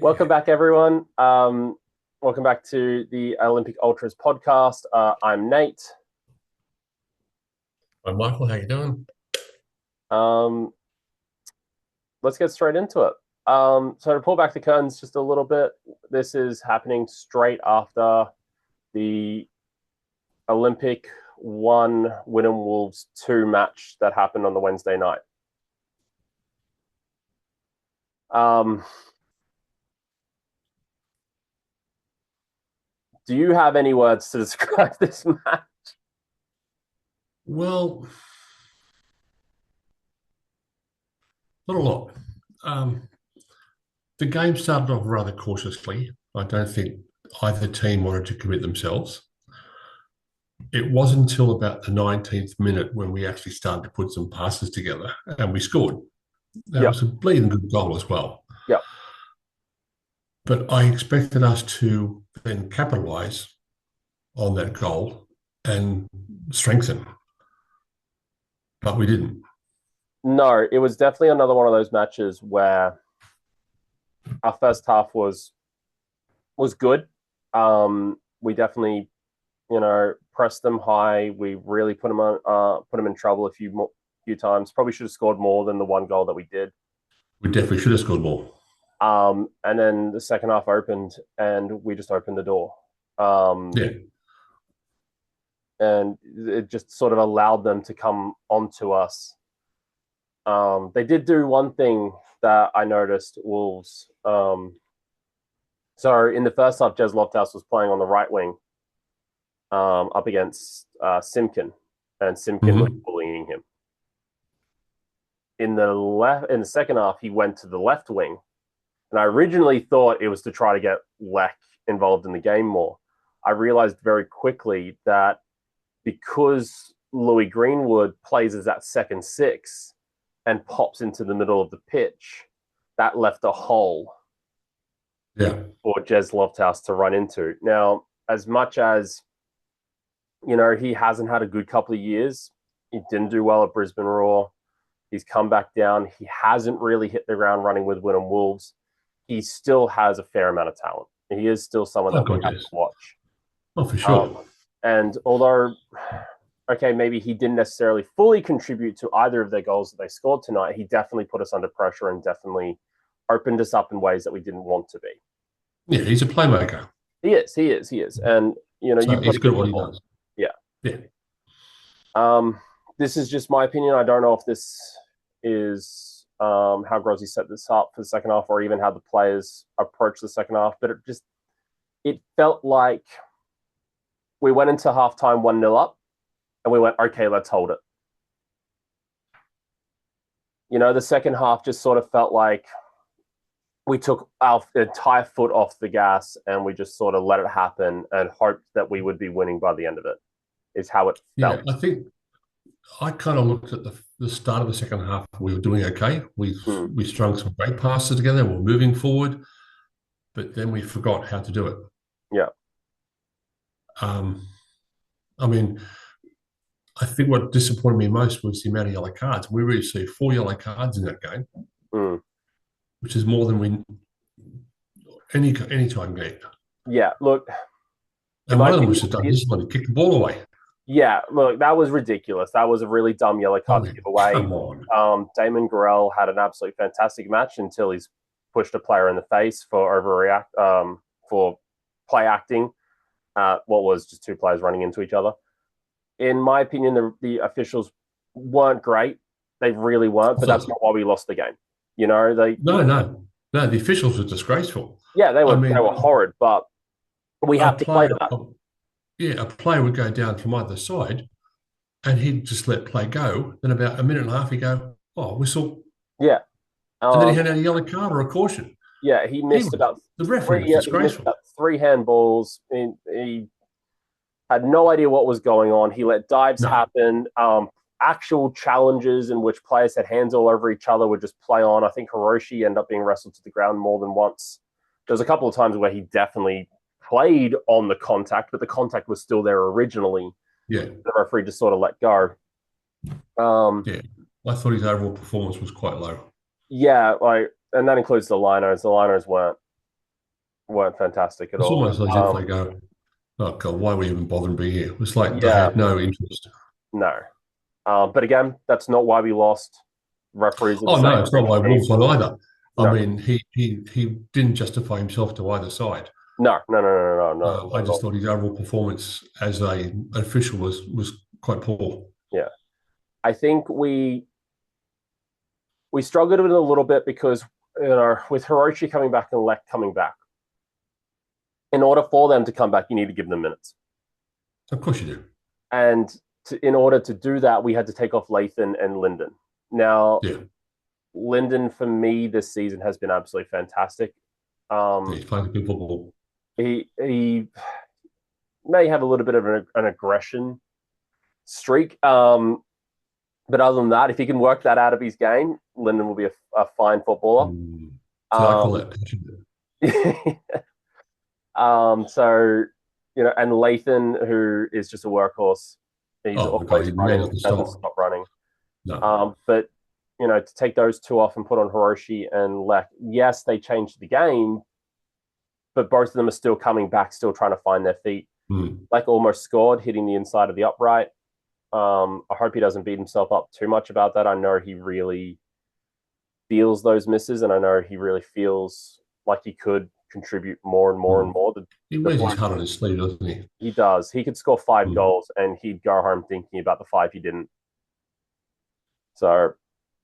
Welcome back, everyone. Welcome back to the Olympic Ultras podcast. I'm Nate. Hi, Michael. How you doing? Um, let's get straight into it. So to pull back the curtains just a little bit, this is happening straight after the Olympic 1 Wynnum Wolves 2 match that happened on the Wednesday night. Do you have any words to describe this match? Well, not a lot. The game started off rather cautiously. I don't think either team wanted to commit themselves. It wasn't until about the 19th minute when we actually started to put some passes together and we scored. That was a bleeding good goal as well. Yeah. But I expected us to then capitalise on that goal and strengthen, but we didn't. No, it was definitely another one of those matches where our first half was good. We definitely, pressed them high. We really put them in trouble a few times. Probably should have scored more than the one goal that we did. We definitely should have scored more. And then the second half opened, and we just opened the door. Yeah. And it just sort of allowed them to come onto us. They did do one thing that I noticed, Wolves. So in the first half, Jez Lofthouse was playing on the right wing up against Simkin, and Simkin was bullying him. In the second half, he went to the left wing, and I originally thought it was to try to get Lek involved in the game more. I realized very quickly that because Louis Greenwood plays as that second six and pops into the middle of the pitch, that left a hole for Jez Lofthouse to run into. Now, as much as, he hasn't had a good couple of years, he didn't do well at Brisbane Roar. He's come back down. He hasn't really hit the ground running with Wynnum Wolves. He still has a fair amount of talent. He is still someone that we have to watch. Oh, for sure. And although, maybe he didn't necessarily fully contribute to either of their goals that they scored tonight, he definitely put us under pressure and definitely opened us up in ways that we didn't want to be. Yeah, he's a playmaker. He is. And, he's good at what he does. Yeah. This is just my opinion. I don't know if this is how Grozzy set this up for the second half or even how the players approach the second half, but it felt like we went into halftime 1-0 up and we went, okay, let's hold it. The second half just sort of felt like we took our entire foot off the gas and we just sort of let it happen and hoped that we would be winning by the end of it, is how it felt. Yeah, I think I kind of looked at the start of the second half. We were doing okay. We strung some great passes together. We were moving forward, but then we forgot how to do it. Yeah. I think what disappointed me most was the amount of yellow cards. We received 4 yellow cards in that game, which is more than we any time get. Yeah, look. And one of them was just done this one to kick the ball away. Yeah, look, that was ridiculous. That was a really dumb yellow card to give away. Come on. Damon Gorell had an absolutely fantastic match until he's pushed a player in the face for for play acting. What was just two players running into each other. In my opinion, the officials weren't great. They really weren't, but that's not why we lost the game. No, the officials were disgraceful. Yeah, they were horrid, but we have to play to that. A player would go down from either side and he'd just let play go. Then about a minute and a half, he'd go, whistle. Yeah. And then he had a yellow card or a caution. Yeah, he missed the referee was disgraceful. 3 handballs. He had no idea what was going on. He let dives happen. Actual challenges in which players had hands all over each other would just play on. I think Hiroshi ended up being wrestled to the ground more than once. There was a couple of times where he definitely played on the contact, but the contact was still there originally. Yeah. The referee just sort of let go. I thought his overall performance was quite low. Yeah, and that includes the liners. The liners weren't weren't fantastic at It's all. almost as if they go, "Oh God, why are we even bothering being here?" It's like they Yeah, had no interest. no. But again, that's not why we lost. Referees are the Oh same no, it's for not each why team. Wolves won either. I No, mean, he didn't justify himself to either side. no, no, no, no, no, no, I not at just all. thought his overall performance as a an official was quite poor. Yeah, I think we struggled with it a little bit because with Hiroshi coming back and Lek coming back, in order for them to come back, you need to give them minutes. Of course you do. And in order to do that, we had to take off Lathan and Linden. Now, Yeah, Linden for me this season has been absolutely fantastic. yeah, he's playing good football. He may have a little bit of an aggression streak, but other than that, if he can work that out of his game, Linden will be a fine footballer. So I call Um, that passionate. so and Lathan, who is just a workhorse, he's Oh my God, always the man running, doesn't doesn't stop. stop running. No. But to take those two off and put on Hiroshi and Lek, yes, they changed the game, but both of them are still coming back, still trying to find their feet. Mm. Lek almost scored, hitting the inside of the upright. I hope he doesn't beat himself up too much about that. I know he really feels those misses, and I know he really feels like he could contribute more and more and Mm. more. He The wears his bloke, heart on his sleeve, doesn't he? he does. He could score 5 goals, Mm. and he'd go home thinking about the 5 he didn't. So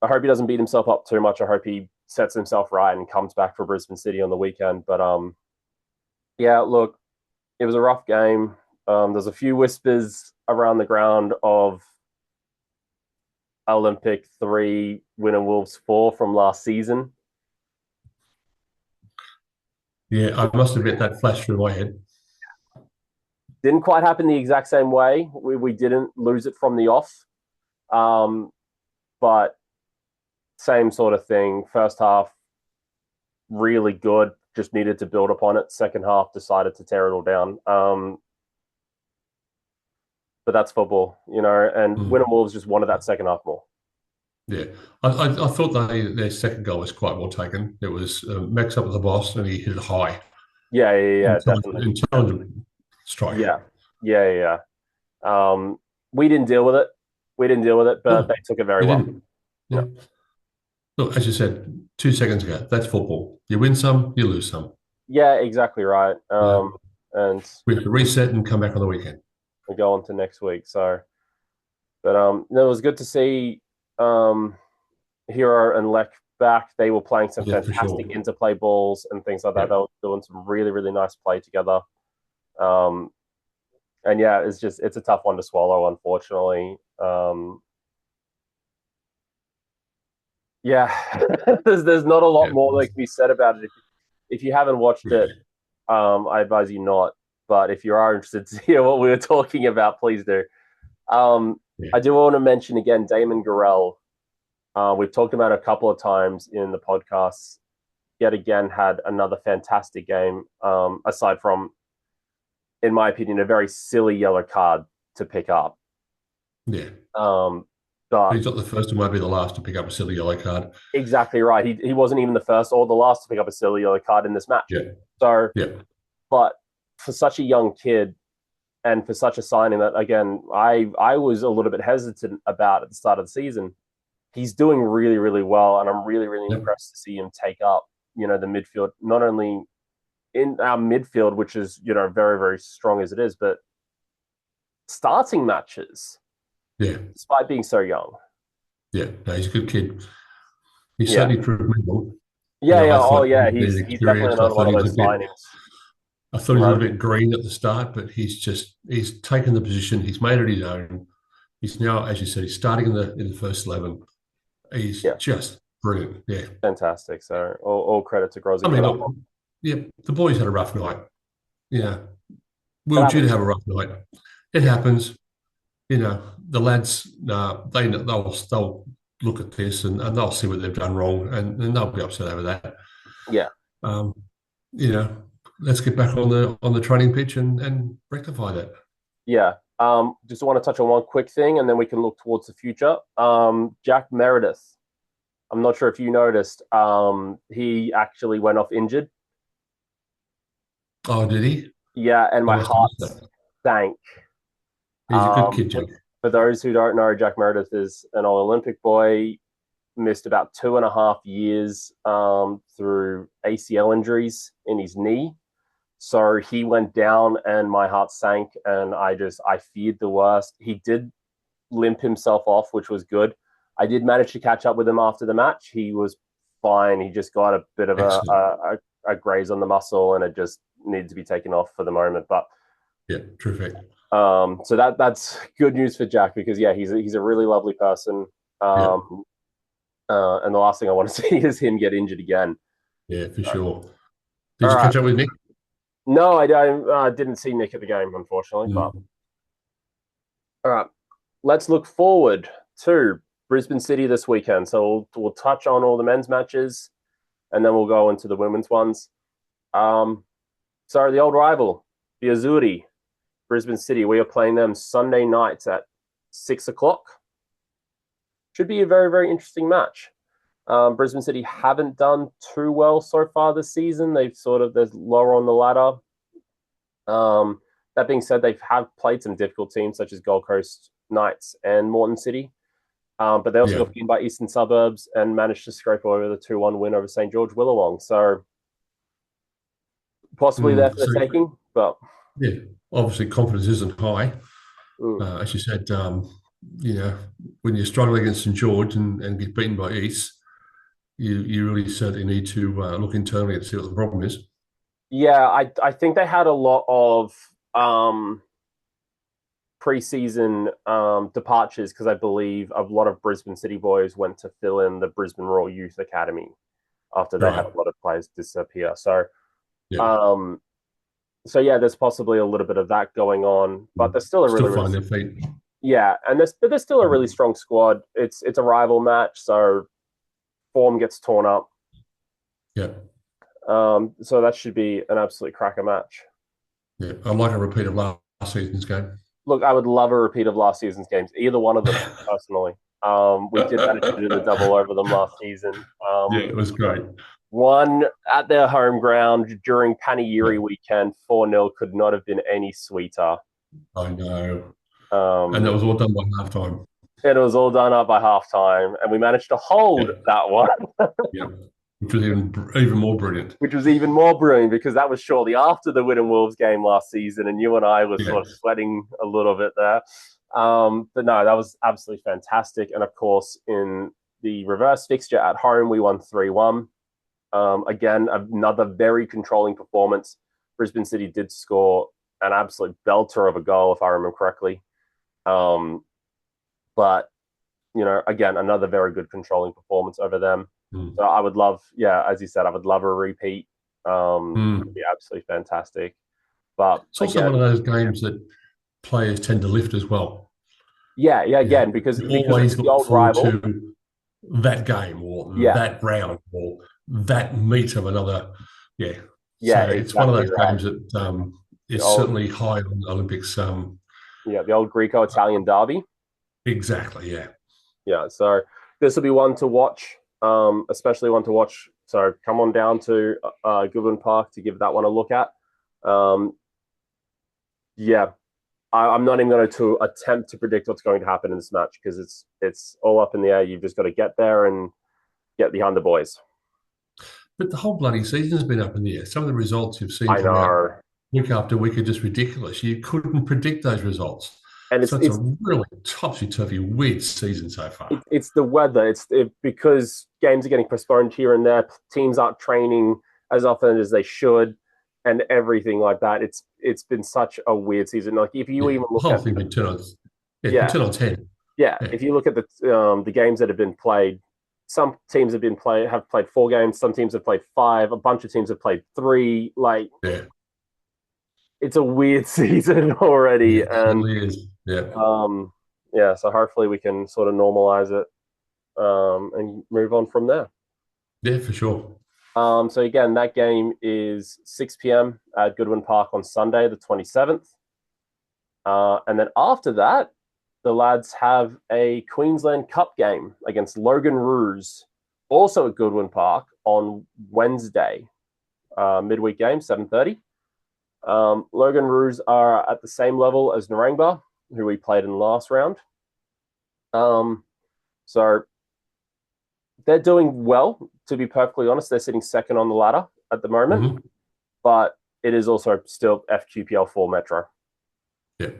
I hope he doesn't beat himself up too much. I hope he sets himself right and comes back for Brisbane City on the weekend. But yeah, look, it was a rough game. There's a few whispers around the ground of Olympic 3, Wynnum Wolves 4 from last season. Yeah, I must admit that flashed through my head. Didn't quite happen the exact same way. We didn't lose it from the off, but same sort of thing. First half, really good. Just needed to build upon it. Second half, decided to tear it all down. But that's football, and Mm. Wynnum Wolves just wanted that second half more. Yeah, I thought their second goal was quite well taken. It was Max up with the boss, and he hit it high, Yeah, yeah, yeah, definitely. intelligent strike. Yeah, yeah, yeah. We didn't deal with it. We didn't deal with it, but they No, took it very they well. didn't. Yeah, Yeah. Look, as you said 2 seconds ago, that's football. You win some, you lose some. yeah, exactly right. Yeah, And we have to reset and come back on the weekend. we go on to next week. So, but it was good to see Hero and Lek back. They were playing some Yeah, for fantastic sure. interplay balls and things like that. Yeah, They were doing some really, really nice play together. Um, and yeah, it's a tough one to swallow, unfortunately. Yeah, there's not a lot yeah, more that can be said about it. If you haven't watched it, yeah, I advise you not. But if you are interested to hear what we were talking about, please do. yeah. I do want to mention again Damon Gurrell. We've talked about it a couple of times in the podcast. Yet again, had another fantastic game. Aside from, in my opinion, a very silly yellow card to pick up. Yeah. Um, But but he's not the first and won't be the last to pick up a silly yellow card. exactly right. He wasn't even the first or the last to pick up a silly yellow card in this match. Yeah, So, yeah, but for such a young kid and for such a signing that again, I was a little bit hesitant about at the start of the season. He's doing really, really well, and I'm really, really yeah, impressed to see him take up, the midfield, not only in our midfield, which is, very, very strong as it is, but starting matches, yeah, despite being so young. yeah. No, he's a good kid. He's Yeah. certainly proved mental. You Yeah, know, yeah. I Oh, thought he yeah. needed He's definitely experience. another one of those signings. I thought he was a Right? little bit green at the start, but he's taken the position. He's made it his own. He's now, as you said, he's starting in the first 11. He's Yeah. just brilliant. Yeah. Fantastic. So all credit to I Grozzy for mean, that look, one. yeah, the boys had a rough night. You know, we It were due to happens. have a rough night. It happens. You know, the lads, they'll look at this and they'll see what they've done wrong and they'll be upset over that. Yeah. Um, you know, let's get back on the training pitch and rectify that. Yeah. Just want to touch on one quick thing and then we can look towards the future. Jack Meredith. I'm not sure if you noticed. He actually went off injured. Oh, did he? Yeah, and I my must have heart missed that. sank. He's a good Um, kid, for, Jack. for those who don't know, Jack Meredith is an All Olympic boy. Missed about 2.5 years through ACL injuries in his knee. So he went down and my heart sank, and I feared the worst. He did limp himself off, which was good. I did manage to catch up with him after the match. He was fine. He just got a bit of Excellent. a graze on the muscle, and it just needed to be taken off for the moment. But Yeah, terrific. so that's good news for Jack, because yeah, he's a really lovely person. Yeah, Um, and the last thing I want to see is him get injured again. yeah, for So, sure. all Did you right. catch up with Nick? No, I didn't see Nick at the game, unfortunately. But Mm. all right, let's look forward to Brisbane City this weekend. So we'll touch on all the men's matches, and then we'll go into the women's ones. Um, so the old rival, the Azuri, Brisbane City. We are playing them Sunday nights at 6 o'clock. Should be a very, very interesting match. Brisbane City haven't done too well so far this season. They're lower on the ladder. That being said, they have played some difficult teams such as Gold Coast Knights and Moreton City. But they also Yeah. got beaten by Eastern Suburbs and managed to scrape over the 2-1 win over St. George Willawong. So possibly there Mm. for the So, taking, but yeah, obviously confidence isn't high. mm, As you said, you know, when you struggle against St George and get beaten by East, you really certainly need to look internally to see what the problem is. yeah, I think they had a lot of preseason departures, because I believe a lot of Brisbane City boys went to fill in the Brisbane Royal Youth Academy after they had Right. a lot of players disappear. So Yeah. um, so yeah, there's possibly a little bit of that going on, but there's still a Still really, really find their feet. yeah, and there's still a really strong squad. It's a rival match, so form gets torn up. Yeah. So that should be an absolute cracker match. Yeah. I'd like a repeat of last season's game. Look, I would love a repeat of last season's games, either one of them, personally. We did manage to do the double over them last season. Yeah, it was great. One at their home ground during Yeah, Panegyri weekend, 4-0 could not have been any sweeter. I know. And that Um, was all done by halftime. it was all done up by halftime, and we managed to hold Yeah, that one, yeah. Which was even more brilliant. which was even more brilliant because that was shortly after the Wynnum Wolves game last season, and you and I were Yeah. sort of sweating a little bit there. But no, that was absolutely fantastic. And of course, in the reverse fixture at home, we won 3-1. Again, another very controlling performance. Brisbane City did score an absolute belter of a goal, if I remember correctly. But again, another very good controlling performance over them. Mm. So I would love, yeah, as you said, I would love a repeat. It'd Mm. be absolutely fantastic. But It's also one again, of those games that players tend to lift as well. yeah, yeah, Yeah. again, because You it's always the look old forward rival. to that game or Yeah, that round or that meet of another. Yeah. yeah, So it's one of exactly those right. games that The is old, certainly high on the Olympics. yeah, the old Greco-Italian derby. Exactly. Yeah. Yeah, so this will be one to watch, especially one to watch. So come on down to Goodwin Park to give that one a look at. Um, yeah, I'm not even going to attempt to predict what's going to happen in this match, because it's all up in the air. You've just got to get there and get behind the boys. But the whole bloody season's been up in the air. Some of the results you've seen I come out know, week after week are just ridiculous. You couldn't predict those results. and So it's a really topsy-turvy, weird season so far. it's the weather. Because games are getting postponed here and there. Teams aren't training as often as they should, and everything like that. It's been such a weird season. Like if you Yeah, even the look whole at thing can turn on. Yeah, it can yeah, turn on 10. yeah. Yeah, If you look at the games that have been played, some teams have played 4 games. Some teams have played 5. A bunch of teams have played 3. Like yeah, it's a weird season already, yeah, it and certainly is. Yeah, um, yeah. So hopefully we can sort of normalize it and move on from there. yeah, for sure. So again, that game is 6 p.m. at Goodwin Park on Sunday, the 27th. And then after that, the lads have a Queensland Cup game against Logan Roos, also at Goodwin Park on Wednesday, midweek game, 7:30. Logan Roos are at the same level as Narangba, who we played in the last round. Um, so they're doing well, to be perfectly honest. They're sitting second on the ladder at the moment, Mm-hmm. but it is also still FQPL 4 Metro. Yeah.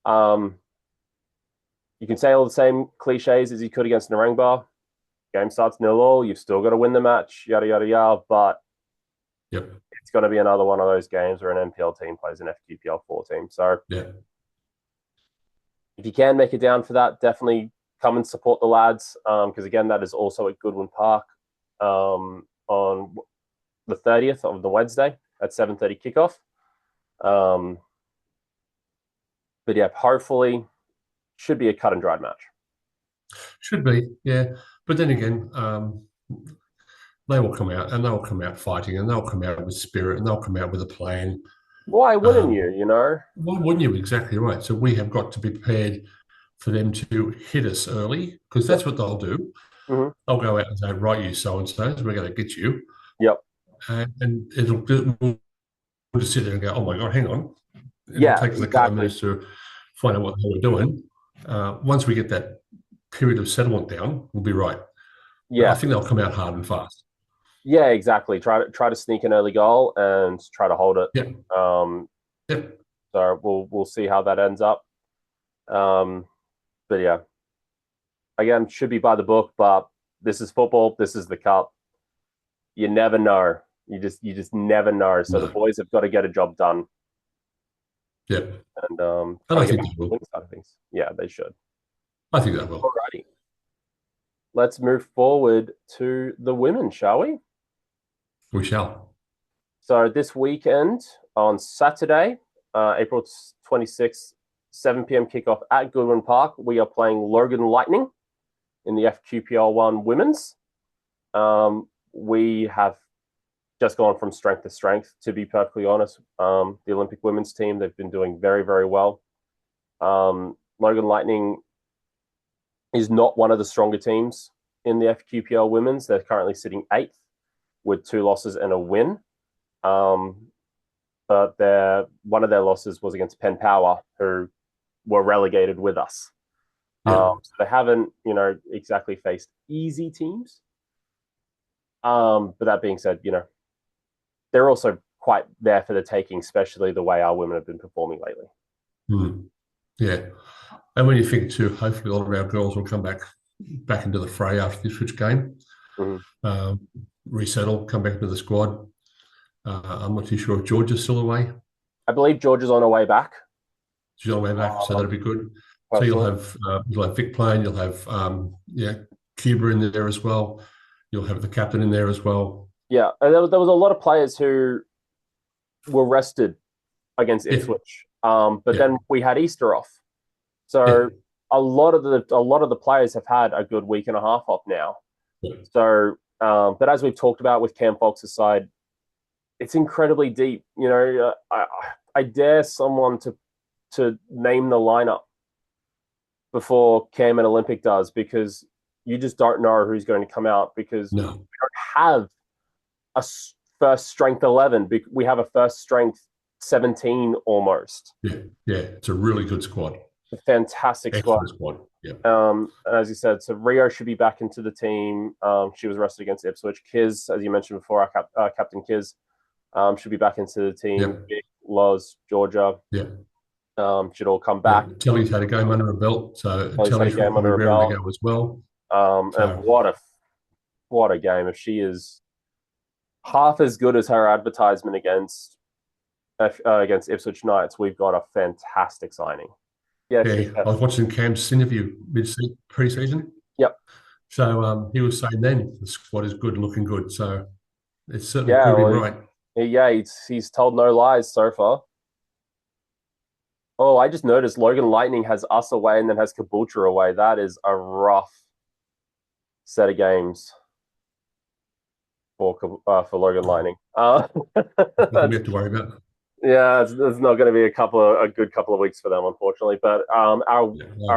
Um, you can say all the same cliches as you could against Narangba. Game starts 0-0, you've still got to win the match, yada, yada, yada. But Yep. it's going to be another one of those games where an NPL team plays an FQPL 4 team. So Yeah. if you can make it down for that, definitely come and support the lads. Because again, that is also at Goodwin Park on the 30th of the Wednesday at 7:30 kickoff. But yeah, hopefully should be a cut and dried match. Should be. Yeah. But then again, they will come out and they'll come out fighting and they'll come out with spirit and they'll come out with a plan. Why wouldn't Um, you? You know? why wouldn't you? Exactly right. So we have got to be prepared for them to hit us early because Yep. that's what they'll do. Mm-hmm. They'll go out and say, right, you so-and-sos, we're going to get you. Yep. And we'll just sit there and go, oh my God, hang on. It'll Yeah. take us a couple of Exactly. minutes to find out what the hell we're doing. Once we get that period of settlement down, we'll be right. But I Yeah. think they'll come out hard and fast. Yeah. Exactly. Try to sneak an early goal and try to hold it. Yeah. Um, Yeah. so we'll see how that ends up. But yeah, again, should be by the book. But this is football. This is the cup. You never know. You just never know. So the No. boys have got to get a job done Yeah. and And try I to get think back they to the will. winning side of things. Yeah, they should. I think they will. Alrighty, let's move forward to the women, shall we? We shall. So this weekend on Saturday, April 26th, 7 p.m. kickoff at Goodwin Park, we are playing Logan Lightning in the FQPL1 Women's. We have just gone from strength to strength, to be perfectly honest. The Olympic women's team, they've been doing very, very well. Logan Lightning is not one of the stronger teams in the FQPL women's. They're currently sitting eighth with 2 losses and a win. But one of their losses was against Penn Power, who were relegated with us. Yeah. So they haven't, exactly faced easy teams. But that being said, they're also quite there for the taking, especially the way our women have been performing lately. Yeah. And when you think too, hopefully a lot of our girls will come back into the fray after this switch game. Mm-hmm. Resettle, come back into the squad. I'm not too sure if Georgia's still away. I believe Georgia's on her way back. She's on her way back, so that'll be good. So Personally. you'll have Vic playing, you'll have Cuba in there as well. You'll have the captain in there as well. Yeah, and there was a lot of players who were rested against Ipswich. But then we had Easter off, so a lot of the players have had a good week and a half off now. So, but as we've talked about with Cam Fox's side, it's incredibly deep. I dare someone to name the lineup before Cam and Olympic does, because you just don't know who's going to come out, because we don't have a first strength 11. We have a first strength 17 almost. Yeah, it's a really good squad. A fantastic Excellent squad. Yeah. As you said, so Rio should be back into the team. She was rested against Ipswich. Kiz, as you mentioned before, our captain Kiz, should be back into the team. Yep. Loz, Georgia, should all come back. Yeah. Tilly's had a game under her belt, so Tilly's game probably under her raring belt to go as well. And what a game! If she is half as good as her advertisement against Ipswich Knights, we've got a fantastic signing. Yeah, I was watching Cam's interview pre-season. Yep. So he was saying then the squad is good, looking good. So it's certainly proving right. Yeah, he's told no lies so far. Oh, I just noticed Logan Lightning has us away and then has Caboolture away. That is a rough set of games for Logan Lightning. Nothing we have to worry about. Yeah, it's not going to be a good couple of weeks for them, unfortunately. But our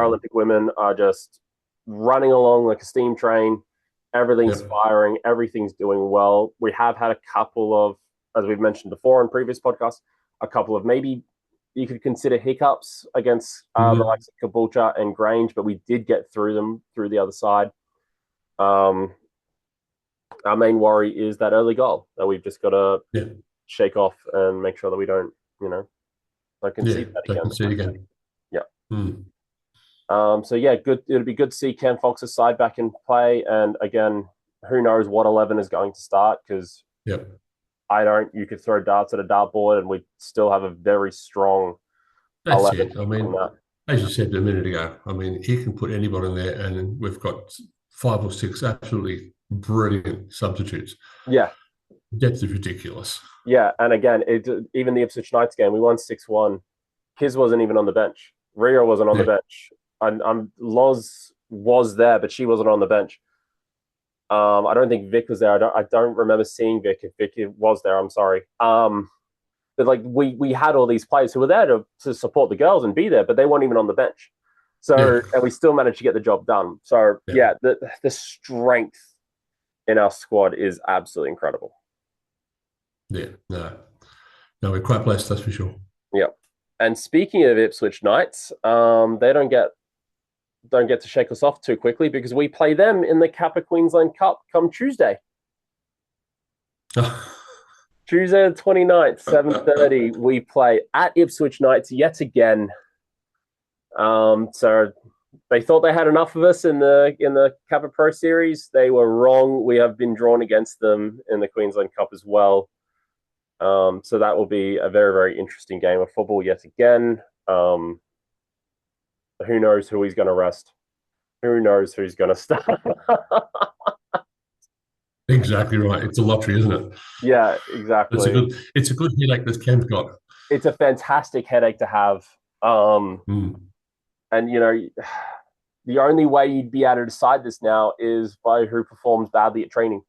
Olympic women are just running along like a steam train. Everything's firing. Everything's doing well. We have had a couple of as we've mentioned before in previous podcasts, a couple of maybe you could consider hiccups against the likes of Caboolture and Grange, but we did get through them through the other side. Our main worry is that early goal that we've just got to shake off and make sure that we don't, don't concede that again. Concede again. Yeah. So yeah, good. It'll be good to see Cam Fox's side back in play, and again, who knows what 11 is going to start because I don't. You could throw darts at a dartboard, and we still have a very strong. That's 11 it. I mean, as you said a minute ago, I mean, he can put anybody in there, and we've got 5 or 6 absolutely brilliant substitutes. Yeah, depth is ridiculous. Yeah, and again, even the Ipswich Knights game, we won 6-1. Kiz wasn't even on the bench. Rio wasn't on the bench. Loz was there, but she wasn't on the bench. I don't think Vic was there. I don't remember seeing Vic. If Vic was there, I'm sorry. But like we had all these players who were there to support the girls and be there, but they weren't even on the bench. So and we still managed to get the job done. So the strength in our squad is absolutely incredible. Yeah, no, we're quite blessed, that's for sure. Yeah, and speaking of Ipswich Knights, they don't get to shake us off too quickly because we play them in the Kappa Queensland Cup come Tuesday. Tuesday the 29th, 7:30, we play at Ipswich Knights yet again. So they thought they had enough of us in the Kappa Pro Series. They were wrong. We have been drawn against them in the Queensland Cup as well. So that will be a very, very interesting game of football yet again. Who knows who he's going to rest? Who knows who's going to start? Exactly right. It's a lottery, isn't it? Yeah, exactly. It's a good headache this Cam's got. It's a fantastic headache to have. And, the only way you'd be able to decide this now is by who performs badly at training.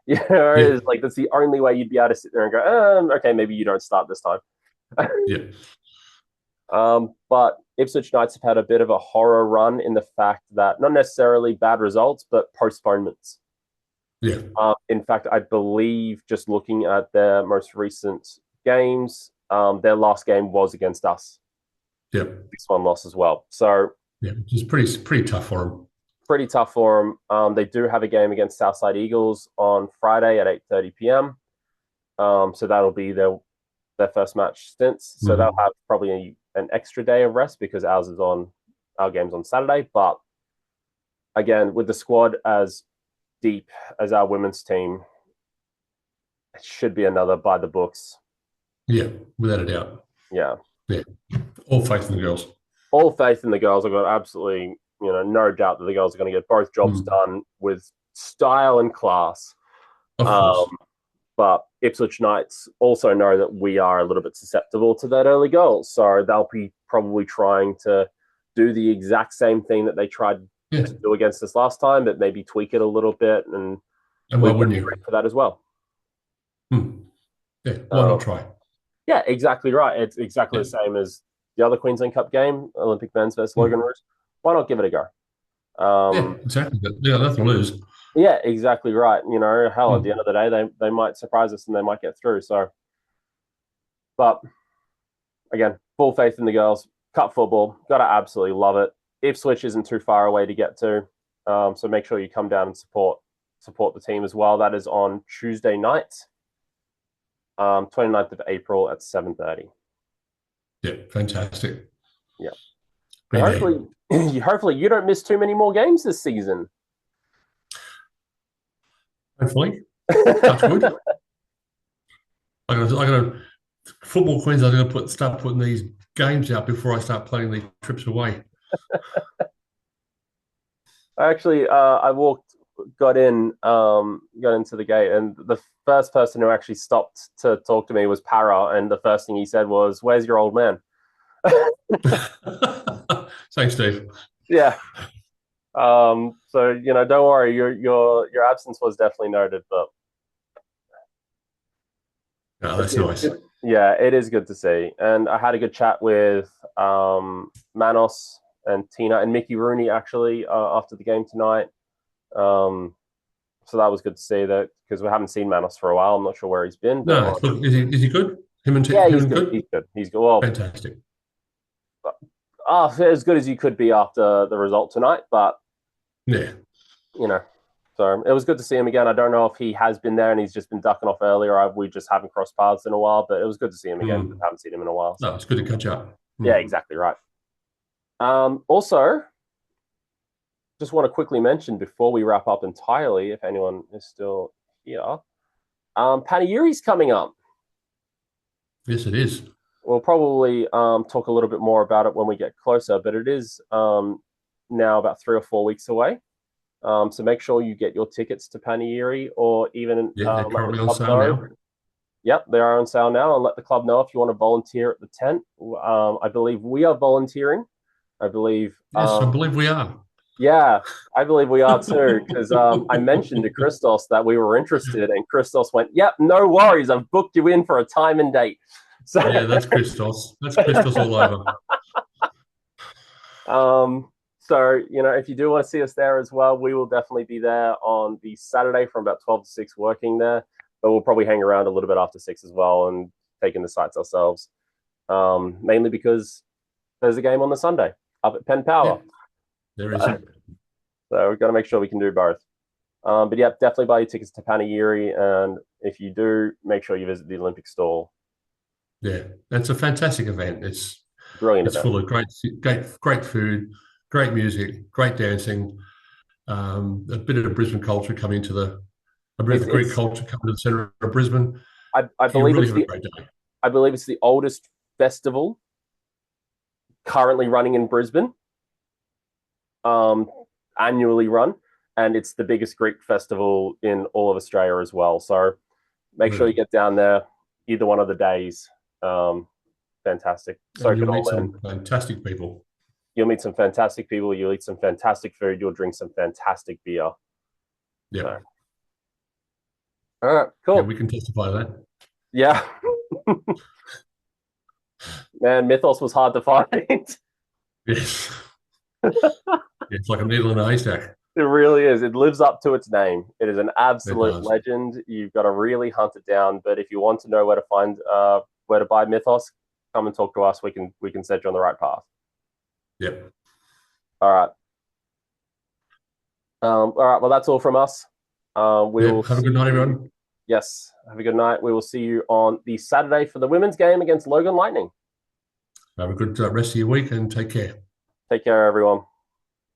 It's like that's the only way you'd be able to sit there and go, okay, maybe you don't start this time. But Ipswich Knights have had a bit of a horror run in the fact that not necessarily bad results, but postponements. In fact, I believe just looking at their most recent games, their last game was against us. 6-1 loss as well. So which is pretty tough for them. Pretty tough for them. They do have a game against Southside Eagles on Friday at 8:30 p.m. So that'll be their first match since. So they'll have probably an extra day of rest because our game's on Saturday. But again, with the squad as deep as our women's team, it should be another by the books. Yeah, without a doubt. Yeah. All faith in the girls. All faith in the girls. I've got absolutely, no doubt that the girls are going to get both jobs done with style and class. Of course. But Ipswich Knights also know that we are a little bit susceptible to that early goal. So they'll be probably trying to do the exact same thing that they tried to do against us last time, but maybe tweak it a little bit. And why wouldn't you? For that as well. Yeah, why not try? Yeah, exactly right. It's exactly the same as the other Queensland Cup game, Olympic men's versus Logan Roos. Why not give it a go? Exactly. Nothing to lose. Yeah, exactly right. Hell, at the end of the day, they might surprise us and they might get through. So, but again, full faith in the girls. Cup football, gotta absolutely love it. Ipswich isn't too far away to get to, so make sure you come down and support the team as well. That is on Tuesday night, 29th of April at 7:30. Yeah, fantastic. Yeah. Hopefully you don't miss too many more games this season. Hopefully. That's good. I got Football Queensland. I'm going to start putting these games out before I start planning these trips away. Actually, I got into the gate, and the first person who actually stopped to talk to me was Para, and the first thing he said was, "Where's your old man?" Thanks, Steve. Yeah. So don't worry, your absence was definitely noted, but that's nice. Yeah, it is good to see. And I had a good chat with Manos and Tina and Mickey Rooney actually after the game tonight. So that was good to see that because we haven't seen Manos for a while. I'm not sure where he's been, but No, look, is he good? Him and yeah, him he's and good. good? He's good. He's good. Well, Fantastic. as good as you could be after the result tonight, but Yeah. you know, so it was good to see him again. I don't know if he has been there and he's just been ducking off earlier, or we just haven't crossed paths in a while. But it was good to see him again. Mm. I haven't seen him in a while. No, So it's good to catch up. yeah, Mm. exactly right. Also, just want to quickly mention before we wrap up entirely, if anyone is still here, Panegyri's coming up. Yes, it is. We'll probably talk a little bit more about it when we get closer, but it is now about 3 or 4 weeks away. So make sure you get your tickets to Panegyri, or even Yeah, they're let the currently on club sale know. now. Yep, they are on sale now, and let the club know if you want to volunteer at the tent. I believe we are volunteering. I believe, Yes, I believe we are. yeah, I believe we are too, because I mentioned to Christos that we were interested, and Christos went, "Yep, no worries, I've booked you in for a time and date." So, Yeah, that's Christos. That's Christos all over. so if you do want to see us there as well, we will definitely be there on the Saturday from about 12 to 6 working there, but we'll probably hang around a little bit after 6 as well and take in the sights ourselves. Mainly because there's a game on the Sunday up at Penn Yeah, Power. there is. So we've got to make sure we can do both. But yeah, definitely buy your tickets to Panegyri, and if you do, make sure you visit the Olympic stall. Yeah, it's a fantastic event. It's Brilliant it's event. full of great food, great music, great dancing, a bit of the Brisbane culture coming to a bit of It's the Greek it's culture coming to the centre of Brisbane. I You believe really it's have a the great day. I believe it's the oldest festival currently running in Brisbane, um, annually run, and it's the biggest Greek festival in all of Australia as well. So make sure you Really. get down there either one of the days. Um, Fantastic. And Soak you'll it all meet in. some fantastic people. You'll meet some fantastic people. You'll eat some fantastic food. You'll drink some fantastic beer. Yeah. So, all right, Yeah, cool. we can testify to that. Yeah, man, Mythos was hard to find. It Yes. It's like a needle in a haystack. really is. It lives up to its name. It is an It absolute does. legend. You've got to really hunt it down. But if you want to know where to find where to buy Mythos, come and talk to us. We can set you on the right path. Yep. All right. All right. Well, that's all from us. We will Yep. Have a see good night, you. everyone. Yes. Have a good night. We will see you on the Saturday for the women's game against Logan Lightning. Have a good rest of your week and take care. Take care, everyone.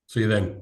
See you then.